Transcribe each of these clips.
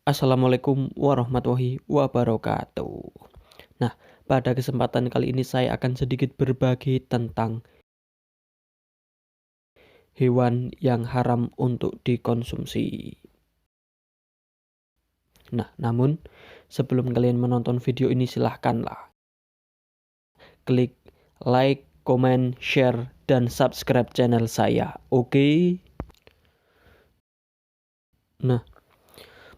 Assalamualaikum warahmatullahi wabarakatuh. Nah, pada kesempatan kali ini saya akan sedikit berbagi tentang hewan yang haram untuk dikonsumsi. Nah, namun sebelum kalian menonton video ini silahkanlah klik like, comment, share, dan subscribe channel saya. Oke? Nah,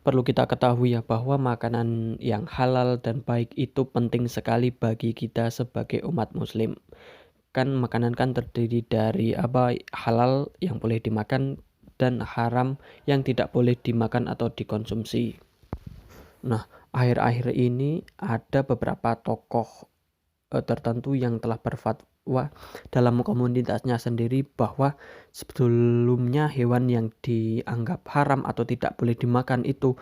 perlu kita ketahui ya bahwa makanan yang halal dan baik itu penting sekali bagi kita sebagai umat muslim. Kan makanan kan terdiri dari halal yang boleh dimakan dan haram yang tidak boleh dimakan atau dikonsumsi. Nah, akhir-akhir ini ada beberapa tokoh tertentu yang telah berfatwa dalam komunitasnya sendiri bahwa sebelumnya hewan yang dianggap haram atau tidak boleh dimakan itu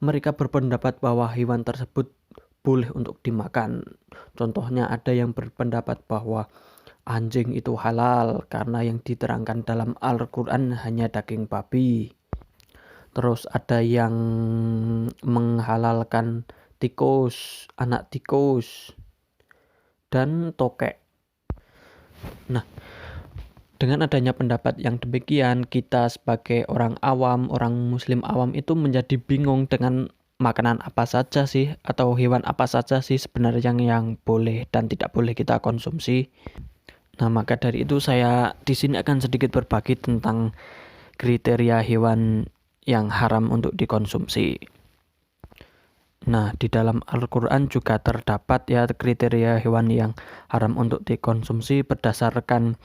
mereka berpendapat bahwa hewan tersebut boleh untuk dimakan. Contohnya ada yang berpendapat bahwa anjing itu halal karena yang diterangkan dalam Al-Quran hanya daging babi. Terus ada yang menghalalkan tikus, anak tikus, dan tokek. Nah, dengan adanya pendapat yang demikian, kita sebagai orang awam, orang muslim awam itu menjadi bingung dengan makanan apa saja sih atau hewan apa saja sih sebenarnya yang boleh dan tidak boleh kita konsumsi. Nah, maka dari itu saya di sini akan sedikit berbagi tentang kriteria hewan yang haram untuk dikonsumsi. Nah, di dalam Al-Quran juga terdapat ya kriteria hewan yang haram untuk dikonsumsi berdasarkan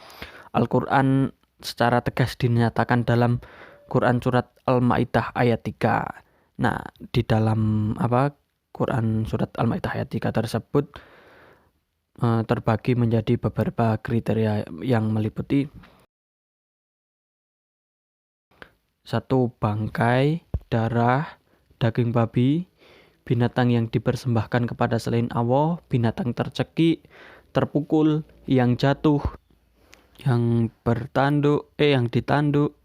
Al-Quran secara tegas dinyatakan dalam Quran surat Al-Maidah ayat 3. Nah, di dalam Quran surat Al-Maidah ayat 3 tersebut terbagi menjadi beberapa kriteria yang meliputi 1. Bangkai, darah, daging babi, binatang yang dipersembahkan kepada selain Allah, binatang tercekik, terpukul, yang jatuh, yang ditanduk,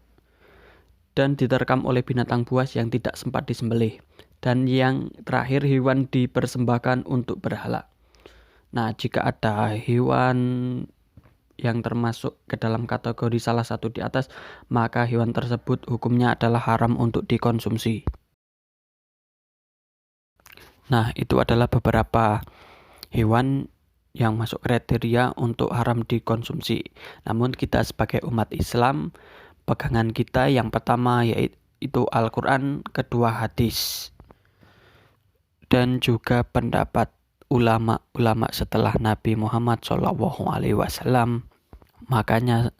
dan diterkam oleh binatang buas yang tidak sempat disembelih. Dan yang terakhir, hewan dipersembahkan untuk berhala. Nah, jika ada hewan yang termasuk ke dalam kategori salah satu di atas, maka hewan tersebut hukumnya adalah haram untuk dikonsumsi. Nah, itu adalah beberapa hewan yang masuk kriteria untuk haram dikonsumsi. Namun kita sebagai umat Islam, pegangan kita yang pertama yaitu Al-Quran, kedua hadis, dan juga pendapat ulama-ulama setelah Nabi Muhammad SAW. Makanya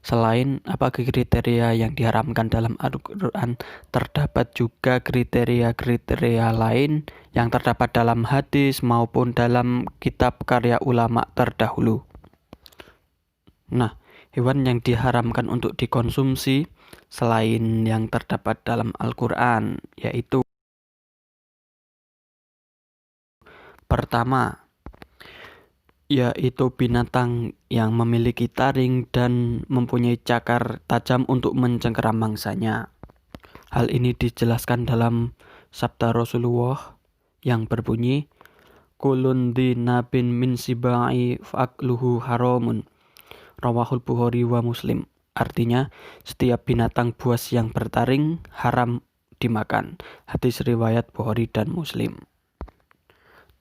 selain kriteria yang diharamkan dalam Al-Quran, terdapat juga kriteria-kriteria lain yang terdapat dalam hadis maupun dalam kitab karya ulama terdahulu. Nah, hewan yang diharamkan untuk dikonsumsi selain yang terdapat dalam Al-Quran yaitu pertama, yaitu binatang yang memiliki taring dan mempunyai cakar tajam untuk mencengkeram mangsanya. Hal ini dijelaskan dalam sabda Rasulullah yang berbunyi, kulun dinabin min sibai fa'akluhu haramun, rawahul Bukhari wa Muslim. Artinya, setiap binatang buas yang bertaring haram dimakan. Hadis riwayat Bukhari dan Muslim.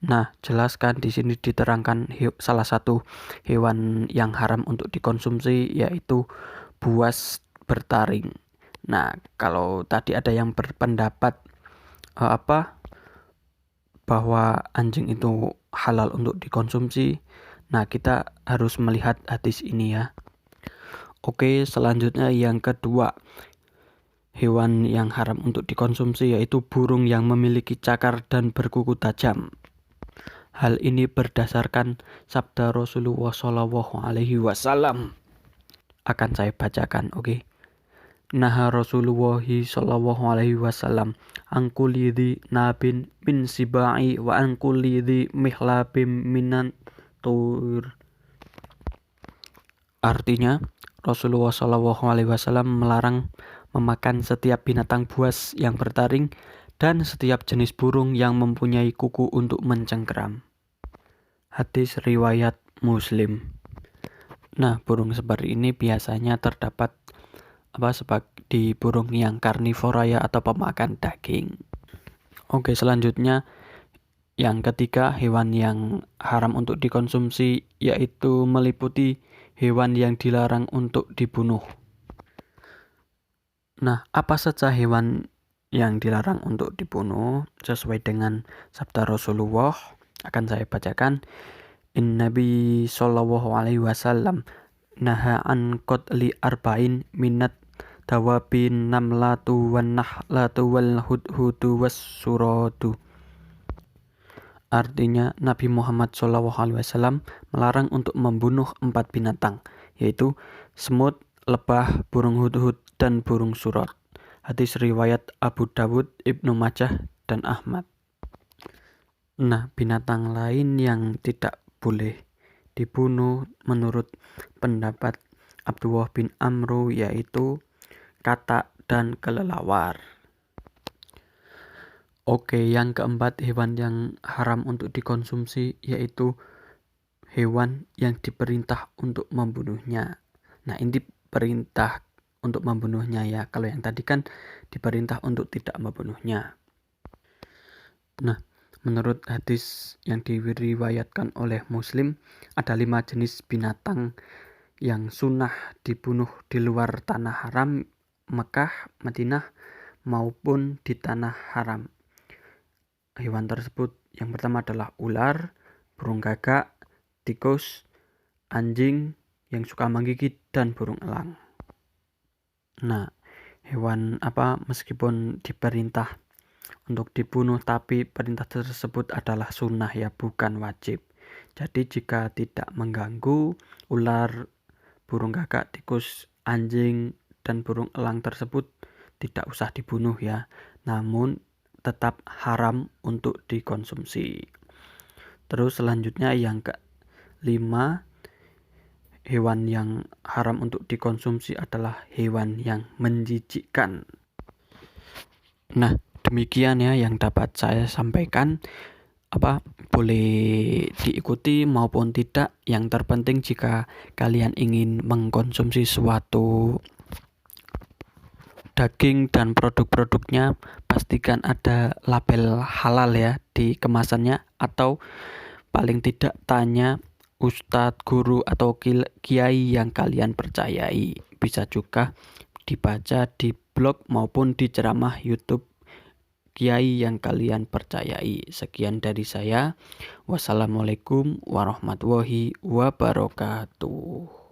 Nah, jelaskan di sini diterangkan salah satu hewan yang haram untuk dikonsumsi yaitu buas bertaring. Nah, kalau tadi ada yang berpendapat bahwa anjing itu halal untuk dikonsumsi, nah kita harus melihat hadis ini ya. Oke, selanjutnya yang kedua, hewan yang haram untuk dikonsumsi yaitu burung yang memiliki cakar dan berkuku tajam. Hal ini berdasarkan sabda Rasulullah SAW. Akan saya bacakan, oke. Naha Rasulullah SAW angkulidhi nabin min sibai wa angkulidhi mihlabim minan tur. Artinya, Rasulullah SAW melarang memakan setiap binatang buas yang bertaring dan setiap jenis burung yang mempunyai kuku untuk mencengkeram. Hadis riwayat Muslim. Nah, burung seperti ini biasanya terdapat di burung yang karnivora ya, atau pemakan daging. Oke, selanjutnya yang ketiga, hewan yang haram untuk dikonsumsi yaitu meliputi hewan yang dilarang untuk dibunuh. Nah, apa saja hewan yang dilarang untuk dibunuh sesuai dengan sabda Rasulullah? Akan saya bacakan. Nabi sallallahu alaihi wasallam naha an qatli arba'in minat dawabin namlatu wan nahlatu wal hudhudu was suradu. Artinya Nabi Muhammad SAW melarang untuk membunuh 4 binatang, yaitu semut, lebah, burung hudhud, dan burung surat. Hadis riwayat Abu Dawud, Ibnu Majah, dan Ahmad. Nah, binatang lain yang tidak boleh dibunuh menurut pendapat Abdullah bin Amru yaitu katak dan kelelawar. Oke, yang keempat, hewan yang haram untuk dikonsumsi yaitu hewan yang diperintah untuk membunuhnya. Nah, ini perintah untuk membunuhnya ya. Kalau yang tadi kan diperintah untuk tidak membunuhnya. Nah, menurut hadis yang diriwayatkan oleh Muslim, ada 5 jenis binatang yang sunnah dibunuh di luar tanah haram Mekah, Madinah maupun di tanah haram. Hewan tersebut yang pertama adalah ular, burung gagak, tikus, anjing yang suka menggigit, dan burung elang. Nah, hewan meskipun diperintah untuk dibunuh, tapi perintah tersebut adalah sunnah ya, bukan wajib. Jadi jika tidak mengganggu, ular, burung gagak, tikus, anjing, dan burung elang tersebut tidak usah dibunuh ya. Namun tetap haram untuk dikonsumsi. Terus selanjutnya yang ke-5, hewan yang haram untuk dikonsumsi adalah hewan yang menjijikkan. Nah, demikian ya yang dapat saya sampaikan. Boleh diikuti maupun tidak. Yang terpenting jika kalian ingin mengkonsumsi suatu daging dan produk-produknya, pastikan ada label halal ya di kemasannya, atau paling tidak tanya ustadz, guru, atau kiai yang kalian percayai. Bisa juga dibaca di blog maupun di ceramah YouTube kiai yang kalian percayai. Sekian dari saya. Wassalamualaikum warahmatullahi wabarakatuh.